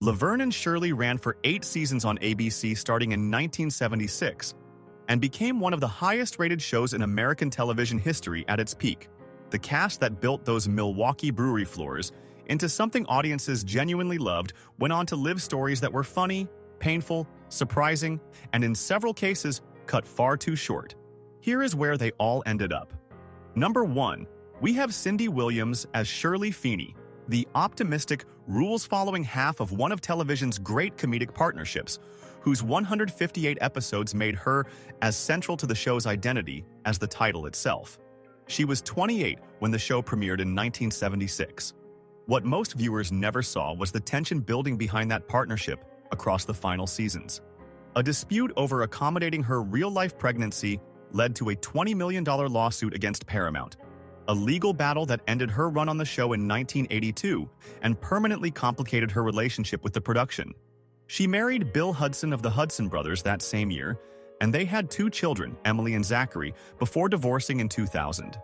Laverne and Shirley ran for 8 seasons on ABC starting in 1976 and became one of the highest-rated shows in American television history at its peak. The cast that built those Milwaukee brewery floors into something audiences genuinely loved went on to live stories that were funny, painful, surprising, and in several cases, cut far too short. Here is where they all ended up. Number 1. We have Cindy Williams as Shirley Feeney, the optimistic, rules-following half of one of television's great comedic partnerships, whose 158 episodes made her as central to the show's identity as the title itself. She was 28 when the show premiered in 1976. What most viewers never saw was the tension building behind that partnership across the final seasons. A dispute over accommodating her real-life pregnancy led to a $20 million lawsuit against Paramount, a legal battle that ended her run on the show in 1982 and permanently complicated her relationship with the production. She married Bill Hudson of the Hudson Brothers that same year, and they had 2 children, Emily and Zachary, before divorcing in 2000.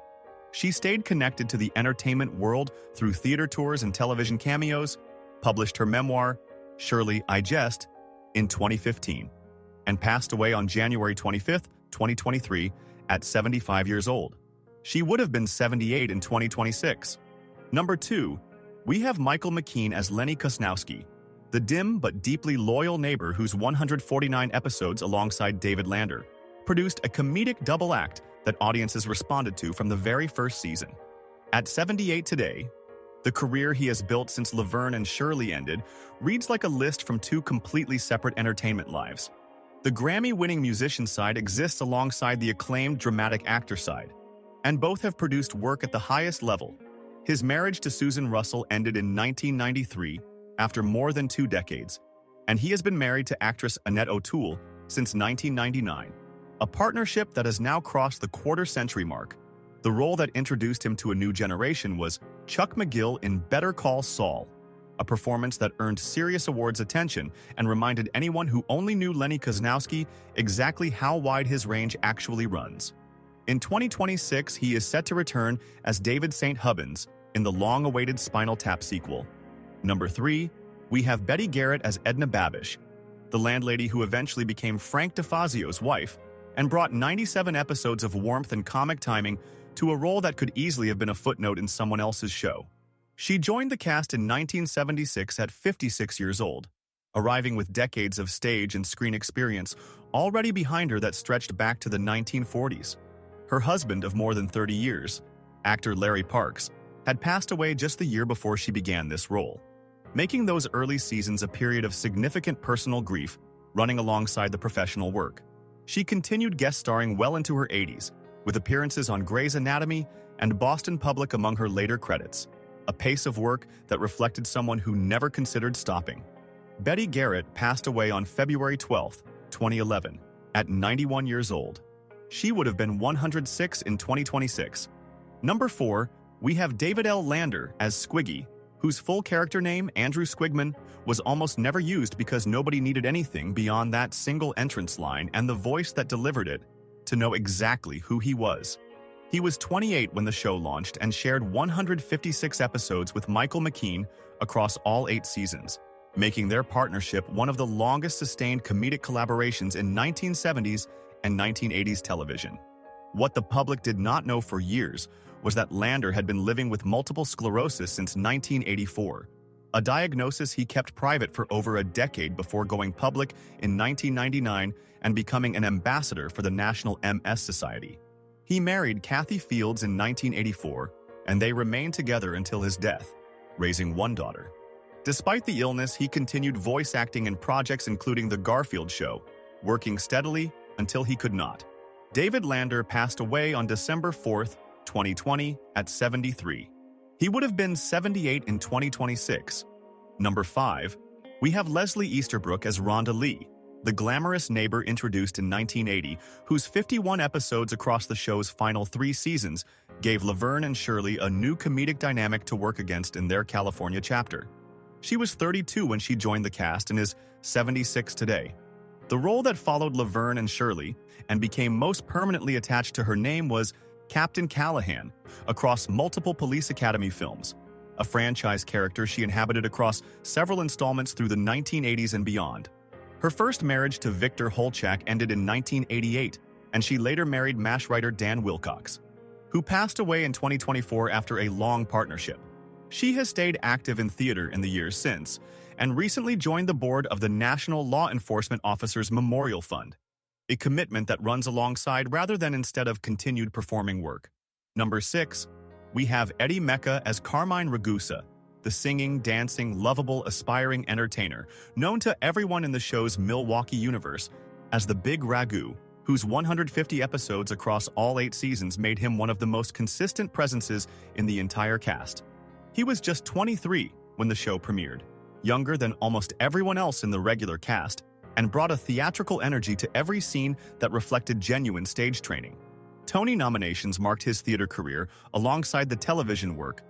She stayed connected to the entertainment world through theater tours and television cameos, published her memoir, Shirley, I Jest, in 2015, and passed away on January 25, 2023, at 75 years old. She would have been 78 in 2026. Number 2, we have Michael McKean as Lenny Kusnowski, the dim but deeply loyal neighbor whose 149 episodes alongside David Lander produced a comedic double act that audiences responded to from the very first season. At 78 today, the career he has built since Laverne and Shirley ended reads like a list from 2 completely separate entertainment lives. The Grammy-winning musician side exists alongside the acclaimed dramatic actor side, and both have produced work at the highest level. His marriage to Susan Russell ended in 1993 after more than 2 decades, and he has been married to actress Annette O'Toole since 1999, a partnership that has now crossed the quarter-century mark. The role that introduced him to a new generation was Chuck McGill in Better Call Saul, a performance that earned serious awards attention and reminded anyone who only knew Lenny Kusnowski exactly how wide his range actually runs. In 2026, he is set to return as David St. Hubbins in the long-awaited Spinal Tap sequel. Number 3, we have Betty Garrett as Edna Babish, the landlady who eventually became Frank DeFazio's wife and brought 97 episodes of warmth and comic timing to a role that could easily have been a footnote in someone else's show. She joined the cast in 1976 at 56 years old, arriving with decades of stage and screen experience already behind her that stretched back to the 1940s. Her husband of more than 30 years, actor Larry Parks, had passed away just the year before she began this role, making those early seasons a period of significant personal grief running alongside the professional work. She continued guest starring well into her 80s, with appearances on Grey's Anatomy and Boston Public among her later credits, a pace of work that reflected someone who never considered stopping. Betty Garrett passed away on February 12, 2011, at 91 years old. She would have been 106 in 2026. Number 4, we have David L. Lander as Squiggy, whose full character name, Andrew Squigman, was almost never used because nobody needed anything beyond that single entrance line and the voice that delivered it to know exactly who he was. He was 28 when the show launched and shared 156 episodes with Michael McKean across all 8 seasons, making their partnership one of the longest-sustained comedic collaborations in 1970s and 1980s television. What the public did not know for years was that Lander had been living with multiple sclerosis since 1984, a diagnosis he kept private for over a decade before going public in 1999 and becoming an ambassador for the National MS Society. He married Kathy Fields in 1984, and they remained together until his death, raising 1 daughter. Despite the illness, he continued voice acting in projects including The Garfield Show, working steadily until he could not. David Lander passed away on December 4, 2020, at 73. He would have been 78 in 2026. Number 5, we have Leslie Easterbrook as Rhonda Lee, the glamorous neighbor introduced in 1980, whose 51 episodes across the show's final 3 seasons gave Laverne and Shirley a new comedic dynamic to work against in their California chapter. She was 32 when she joined the cast and is 76 today. The role that followed Laverne and Shirley and became most permanently attached to her name was Captain Callahan across multiple Police Academy films, a franchise character she inhabited across several installments through the 1980s and beyond. Her first marriage to Victor Holchak ended in 1988, and she later married MASH writer Dan Wilcox, who passed away in 2024 after a long partnership. She has stayed active in theater in the years since, and recently joined the board of the National Law Enforcement Officers Memorial Fund, a commitment that runs alongside rather than instead of continued performing work. Number 6, we have Eddie Mecca as Carmine Ragusa, the singing, dancing, lovable, aspiring entertainer, known to everyone in the show's Milwaukee universe as the Big Ragu, whose 150 episodes across all 8 seasons made him one of the most consistent presences in the entire cast. He was just 23 when the show premiered, younger than almost everyone else in the regular cast, and brought a theatrical energy to every scene that reflected genuine stage training. Tony nominations marked his theater career alongside the television work,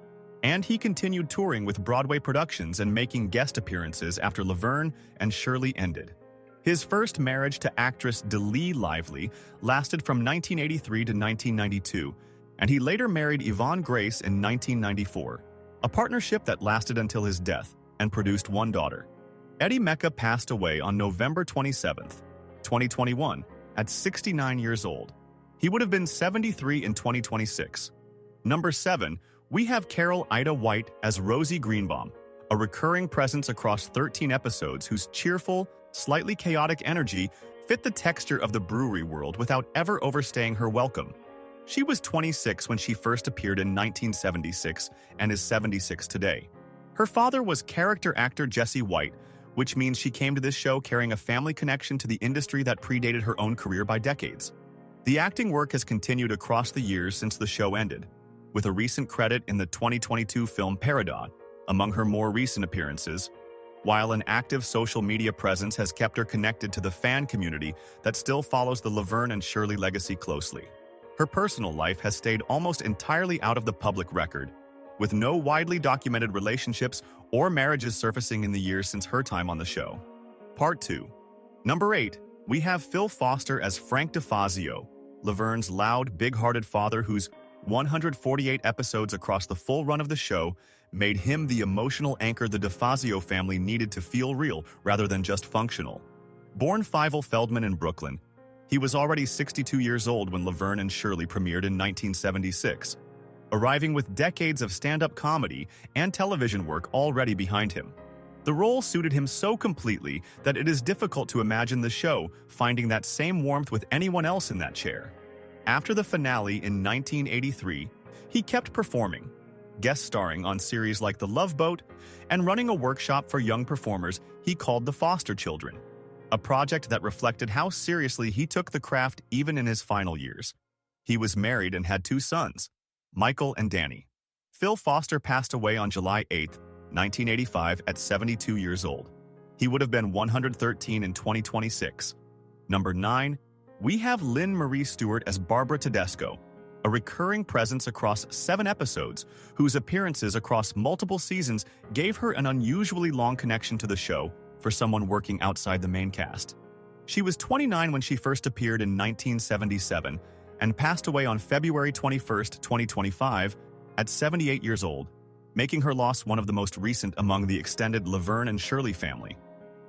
and he continued touring with Broadway productions and making guest appearances after Laverne and Shirley ended. His first marriage to actress Delee Lively lasted from 1983 to 1992, and he later married Yvonne Grace in 1994, a partnership that lasted until his death and produced one daughter. Eddie Mecca passed away on November 27, 2021, at 69 years old. He would have been 73 in 2026. Number 7, we have Carol Ida White as Rosie Greenbaum, a recurring presence across 13 episodes whose cheerful, slightly chaotic energy fit the texture of the brewery world without ever overstaying her welcome. She was 26 when she first appeared in 1976 and is 76 today. Her father was character actor Jesse White, which means she came to this show carrying a family connection to the industry that predated her own career by decades. The acting work has continued across the years since the show ended, with a recent credit in the 2022 film Peridot among her more recent appearances, while an active social media presence has kept her connected to the fan community that still follows the Laverne and Shirley legacy closely. Her personal life has stayed almost entirely out of the public record, with no widely documented relationships or marriages surfacing in the years since her time on the show. Part 2. Number 8, we have Phil Foster as Frank DeFazio, Laverne's loud, big-hearted father whose 148 episodes across the full run of the show made him the emotional anchor the DeFazio family needed to feel real rather than just functional. Born Fievel Feldman in Brooklyn, he was already 62 years old when Laverne and Shirley premiered in 1976, arriving with decades of stand-up comedy and television work already behind him. The role suited him so completely that it is difficult to imagine the show finding that same warmth with anyone else in that chair. After the finale in 1983, he kept performing, guest starring on series like The Love Boat, and running a workshop for young performers he called The Foster Children, a project that reflected how seriously he took the craft even in his final years. He was married and had 2 sons, Michael and Danny. Phil Foster passed away on July 8, 1985 at 72 years old. He would have been 113 in 2026. Number 9, we have Lynn Marie Stewart as Barbara Tedesco, a recurring presence across 7 episodes, whose appearances across multiple seasons gave her an unusually long connection to the show for someone working outside the main cast. She was 29 when she first appeared in 1977 and passed away on February 21, 2025, at 78 years old, making her loss one of the most recent among the extended Laverne and Shirley family.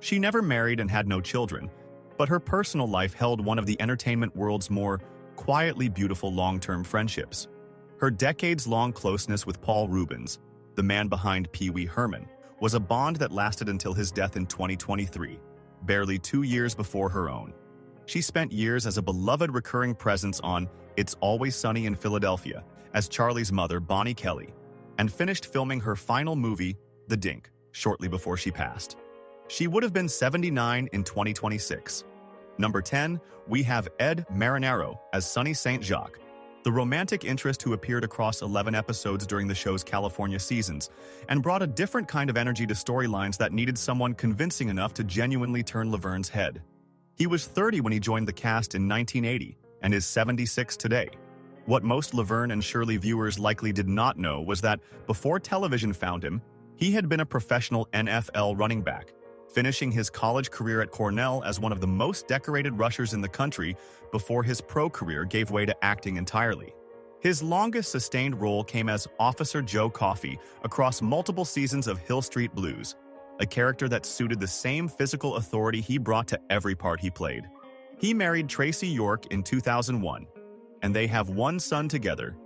She never married and had no children, but her personal life held one of the entertainment world's more quietly beautiful long-term friendships. Her decades-long closeness with Paul Reubens, the man behind Pee Wee Herman, was a bond that lasted until his death in 2023, barely 2 years before her own. She spent years as a beloved recurring presence on It's Always Sunny in Philadelphia as Charlie's mother, Bonnie Kelly, and finished filming her final movie, The Dink, shortly before she passed. She would have been 79 in 2026. Number 10, we have Ed Marinaro as Sonny St. Jacques, the romantic interest who appeared across 11 episodes during the show's California seasons, and brought a different kind of energy to storylines that needed someone convincing enough to genuinely turn Laverne's head. He was 30 when he joined the cast in 1980, and is 76 today. What most Laverne and Shirley viewers likely did not know was that before television found him, he had been a professional NFL running back, finishing his college career at Cornell as one of the most decorated rushers in the country before his pro career gave way to acting entirely. His longest sustained role came as Officer Joe Coffey across multiple seasons of Hill Street Blues, a character that suited the same physical authority he brought to every part he played. He married Tracy York in 2001, and they have one son together,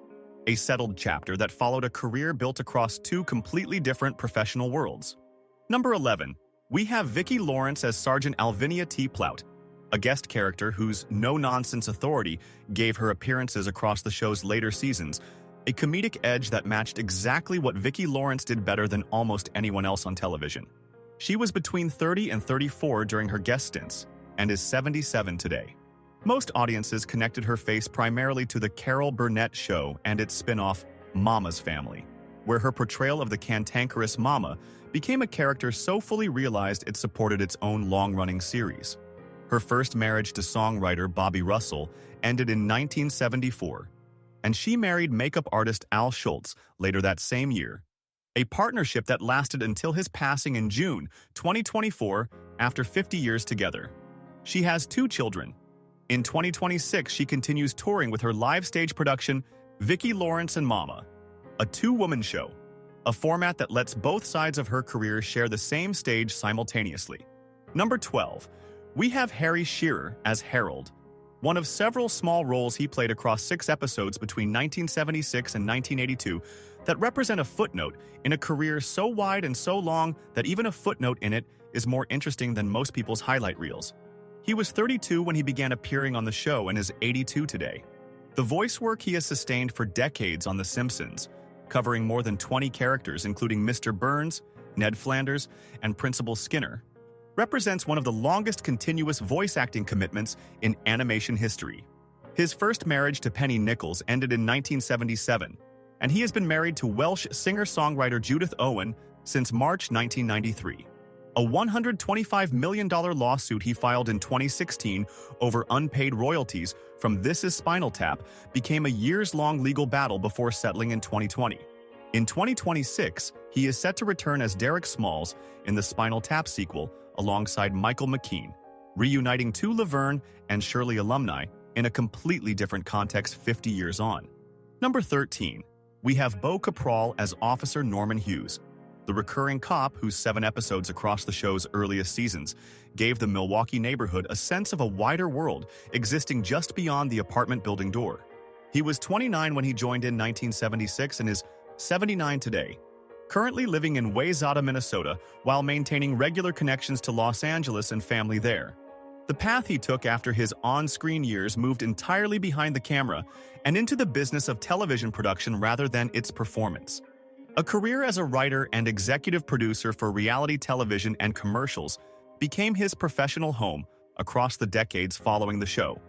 a settled chapter that followed a career built across two completely different professional worlds. Number 11. We have Vicki Lawrence as Sergeant Alvinia T. Plout, a guest character whose no-nonsense authority gave her appearances across the show's later seasons a comedic edge that matched exactly what Vicki Lawrence did better than almost anyone else on television. She was between 30 and 34 during her guest stints, and is 77 today. Most audiences connected her face primarily to the Carol Burnett Show and its spin-off, Mama's Family, where her portrayal of the cantankerous Mama became a character so fully realized it supported its own long-running series. Her first marriage to songwriter Bobby Russell ended in 1974, and she married makeup artist Al Schultz later that same year, a partnership that lasted until his passing in June 2024 after 50 years together. She has 2 children. In 2026, she continues touring with her live stage production, Vicki Lawrence and Mama, a 2-woman show, a format that lets both sides of her career share the same stage simultaneously. Number 12. We have Harry Shearer as Harold, one of several small roles he played across 6 episodes between 1976 and 1982 that represent a footnote in a career so wide and so long that even a footnote in it is more interesting than most people's highlight reels. He was 32 when he began appearing on the show and is 82 today. The voice work he has sustained for decades on The Simpsons, covering more than 20 characters including Mr. Burns, Ned Flanders, and Principal Skinner, represents one of the longest continuous voice acting commitments in animation history. His first marriage to Penny Nichols ended in 1977, and he has been married to Welsh singer-songwriter Judith Owen since March 1993. A $125 million lawsuit he filed in 2016 over unpaid royalties from This Is Spinal Tap became a years-long legal battle before settling in 2020. In 2026, he is set to return as Derek Smalls in the Spinal Tap sequel alongside Michael McKean, reuniting 2 Laverne and Shirley alumni in a completely different context 50 years on. Number 13. We have Beau Capral as Officer Norman Hughes, the recurring cop whose 7 episodes across the show's earliest seasons gave the Milwaukee neighborhood a sense of a wider world existing just beyond the apartment building door. He was 29 when he joined in 1976 and is 79 today, currently living in Wayzata, Minnesota, while maintaining regular connections to Los Angeles and family there. The path he took after his on-screen years moved entirely behind the camera and into the business of television production rather than its performance. A career as a writer and executive producer for reality television and commercials became his professional home across the decades following the show.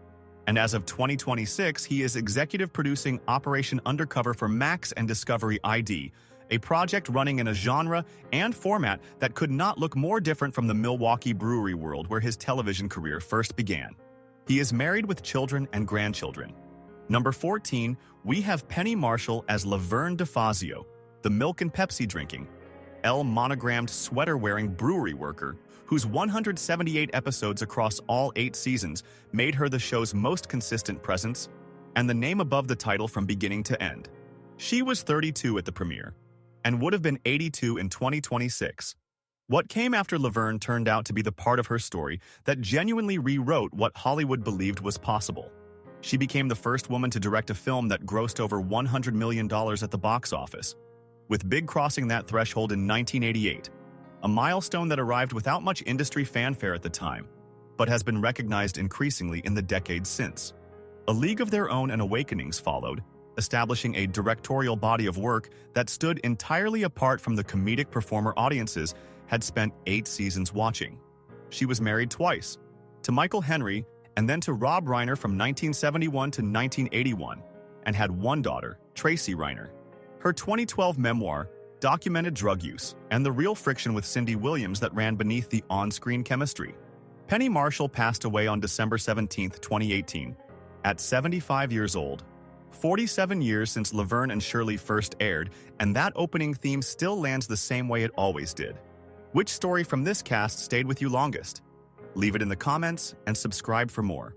And as of 2026, he is executive producing Operation Undercover for Max and Discovery ID, a project running in a genre and format that could not look more different from the Milwaukee brewery world where his television career first began. He is married with children and grandchildren. Number 14, we have Penny Marshall as Laverne DeFazio, the milk and Pepsi drinking, L-monogrammed sweater-wearing brewery worker whose 178 episodes across all 8 seasons made her the show's most consistent presence and the name above the title from beginning to end. She was 32 at the premiere and would have been 82 in 2026. What came after Laverne turned out to be the part of her story that genuinely rewrote what Hollywood believed was possible. She became the first woman to direct a film that grossed over $100 million at the box office, with Big crossing that threshold in 1988, a milestone that arrived without much industry fanfare at the time, but has been recognized increasingly in the decades since. A League of Their Own and Awakenings followed, establishing a directorial body of work that stood entirely apart from the comedic performer audiences had spent 8 seasons watching. She was married twice, to Michael Henry and then to Rob Reiner from 1971 to 1981, and had one daughter, Tracy Reiner. Her 2012 memoir documented drug use and the real friction with Cindy Williams that ran beneath the on-screen chemistry. Penny Marshall passed away on December 17, 2018, at 75 years old. 47 years since Laverne and Shirley first aired, and that opening theme still lands the same way it always did. Which story from this cast stayed with you longest? Leave it in the comments and subscribe for more.